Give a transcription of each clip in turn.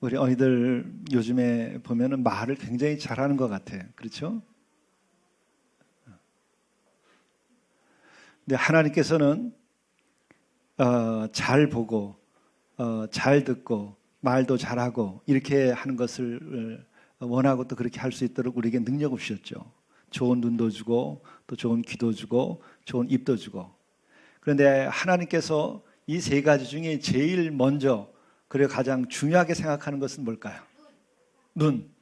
우리 어린이들 요즘에 보면은 말을 굉장히 잘하는 것 같아요. 그렇죠? 근데 하나님께서는 잘 보고 잘 듣고 말도 잘하고 이렇게 하는 것을 원하고 또 그렇게 할 수 있도록 우리에게 능력을 주셨죠. 좋은 눈도 주고 또 좋은 귀도 주고 좋은 입도 주고. 그런데 하나님께서 이 세 가지 중에 제일 먼저 그리고 가장 중요하게 생각하는 것은 뭘까요? 눈.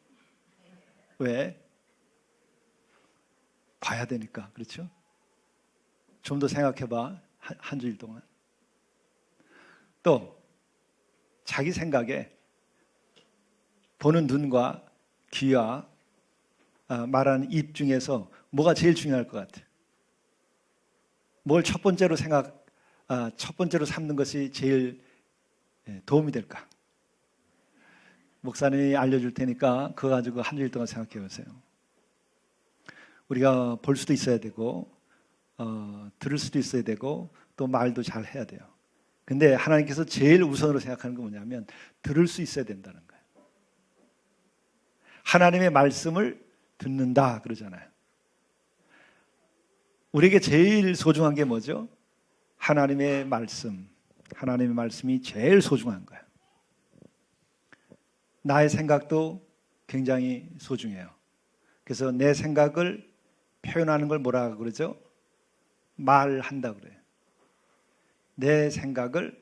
왜? 봐야 되니까. 그렇죠? 좀 더 생각해봐. 한 주일 동안. 또 자기 생각에 보는 눈과 귀와 말하는 입 중에서 뭐가 제일 중요할 것 같아요? 뭘 첫 번째로 첫 번째로 삼는 것이 제일 도움이 될까? 목사님이 알려줄 테니까 그거 가지고 한 주일 동안 생각해 보세요. 우리가 볼 수도 있어야 되고 들을 수도 있어야 되고 또 말도 잘 해야 돼요. 근데 하나님께서 제일 우선으로 생각하는 건 뭐냐면 들을 수 있어야 된다는 거예요. 하나님의 말씀을 듣는다 그러잖아요. 우리에게 제일 소중한 게 뭐죠? 하나님의 말씀. 하나님의 말씀이 제일 소중한 거예요. 나의 생각도 굉장히 소중해요. 그래서 내 생각을 표현하는 걸 뭐라고 그러죠? 말한다 그래요. 내 생각을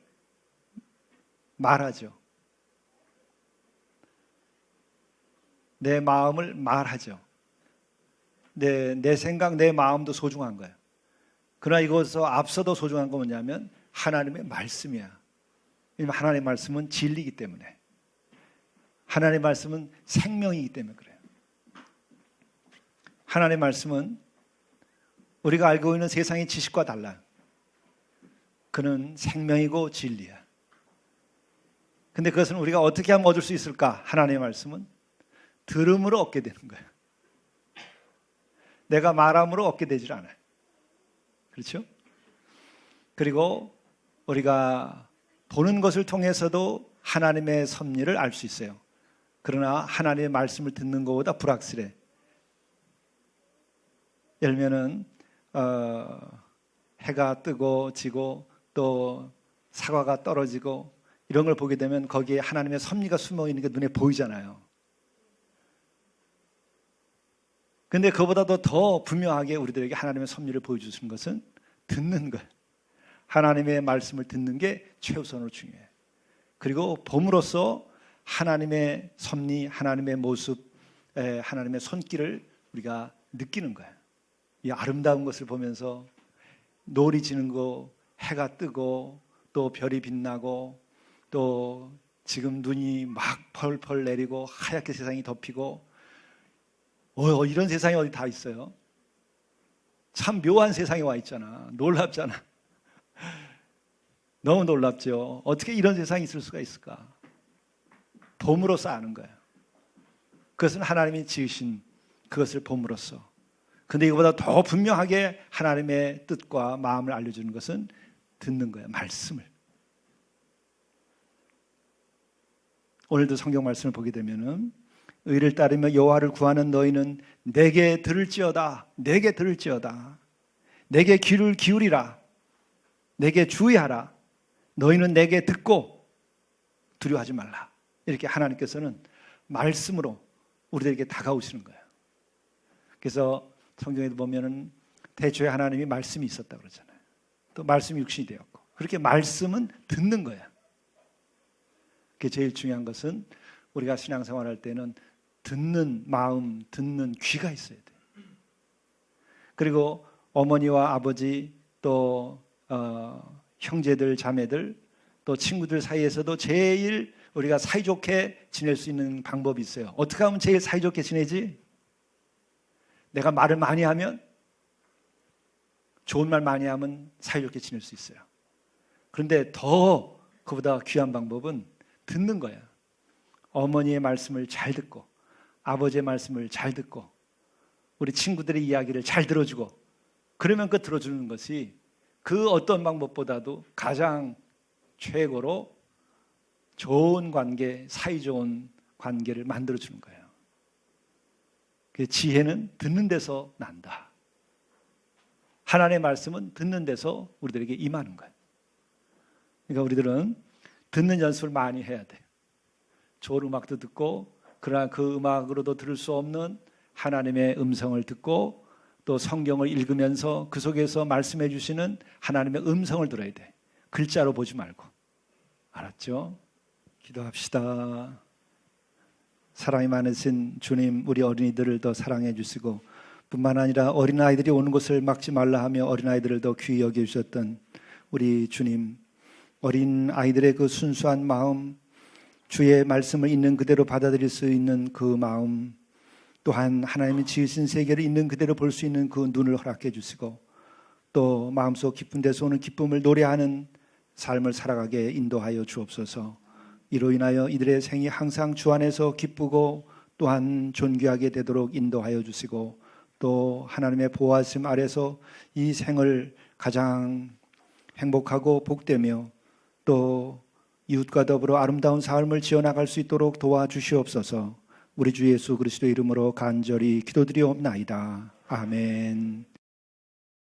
말하죠. 내 마음을 말하죠. 내 생각, 내 마음도 소중한 거예요. 그러나 이것에서 앞서도 소중한 건 뭐냐면 하나님의 말씀이야. 왜냐하면 하나님의 말씀은 진리이기 때문에. 하나님의 말씀은 생명이기 때문에 그래요. 하나님의 말씀은 우리가 알고 있는 세상의 지식과 달라요. 그는 생명이고 진리야. 근데 그것은 우리가 어떻게 하면 얻을 수 있을까? 하나님의 말씀은 들음으로 얻게 되는 거예요. 내가 말함으로 얻게 되질 않아요. 그렇죠? 그리고 우리가 보는 것을 통해서도 하나님의 섭리를 알 수 있어요. 그러나 하나님의 말씀을 듣는 것보다 불확실해. 예를 들면은 해가 뜨고 지고 또 사과가 떨어지고 이런 걸 보게 되면 거기에 하나님의 섭리가 숨어 있는 게 눈에 보이잖아요. 근데 그보다도 더 분명하게 우리들에게 하나님의 섭리를 보여주시는 것은 듣는 것. 하나님의 말씀을 듣는 게 최우선으로 중요해요. 그리고 봄으로써 하나님의 섭리, 하나님의 모습, 하나님의 손길을 우리가 느끼는 거예요. 이 아름다운 것을 보면서 노을이 지는 거, 해가 뜨고 또 별이 빛나고 또 지금 눈이 막 펄펄 내리고 하얗게 세상이 덮이고 이런 세상이 어디 다 있어요? 참 묘한 세상에 와 있잖아. 놀랍잖아. 너무 놀랍죠. 어떻게 이런 세상이 있을 수가 있을까? 봄으로써 아는 거예요. 그것은 하나님이 지으신 그것을 봄으로써. 근데 이거보다 더 분명하게 하나님의 뜻과 마음을 알려주는 것은 듣는 거예요. 말씀을. 오늘도 성경 말씀을 보게 되면은 의를 따르며 여호와를 구하는 너희는 내게 들을지어다. 내게 들을지어다. 내게 귀를 기울이라. 내게 주의하라. 너희는 내게 듣고 두려워하지 말라. 이렇게 하나님께서는 말씀으로 우리들에게 다가오시는 거예요. 그래서 성경에도 보면은 태초에 하나님이 말씀이 있었다 그러잖아요. 또 말씀이 육신이 되었고 그렇게 말씀은 듣는 거예요. 그게 제일 중요한 것은 우리가 신앙생활할 때는 듣는 마음, 듣는 귀가 있어야 돼요. 그리고 어머니와 아버지 또 형제들, 자매들 또 친구들 사이에서도 제일 우리가 사이좋게 지낼 수 있는 방법이 있어요. 어떻게 하면 제일 사이좋게 지내지? 내가 말을 많이 하면 좋은 말 많이 하면 사이좋게 지낼 수 있어요. 그런데 더 그보다 귀한 방법은 듣는 거예요. 어머니의 말씀을 잘 듣고 아버지의 말씀을 잘 듣고 우리 친구들의 이야기를 잘 들어주고 그러면 그 들어주는 것이 그 어떤 방법보다도 가장 최고로 좋은 관계, 사이좋은 관계를 만들어주는 거예요. 그 지혜는 듣는 데서 난다. 하나님의 말씀은 듣는 데서 우리들에게 임하는 거예요. 그러니까 우리들은 듣는 연습을 많이 해야 돼요. 좋은 음악도 듣고, 그러나 그 음악으로도 들을 수 없는 하나님의 음성을 듣고, 또 성경을 읽으면서 그 속에서 말씀해 주시는 하나님의 음성을 들어야 돼. 글자로 보지 말고. 알았죠? 기도합시다. 사랑이 많으신 주님, 우리 어린이들을 더 사랑해 주시고, 뿐만 아니라 어린아이들이 오는 곳을 막지 말라 하며 어린아이들을 더 귀히 여겨주셨던 우리 주님, 어린아이들의 그 순수한 마음, 주의 말씀을 있는 그대로 받아들일 수 있는 그 마음, 또한 하나님이 지으신 세계를 있는 그대로 볼 수 있는 그 눈을 허락해 주시고, 또 마음속 깊은 데서 오는 기쁨을 노래하는 삶을 살아가게 인도하여 주옵소서. 이로 인하여 이들의 생이 항상 주 안에서 기쁘고 또한 존귀하게 되도록 인도하여 주시고, 또 하나님의 보호하심 아래서 이 생을 가장 행복하고 복되며 또 이웃과 더불어 아름다운 삶을 지어나갈 수 있도록 도와주시옵소서. 우리 주 예수 그리스도의 이름으로 간절히 기도드리옵나이다. 아멘.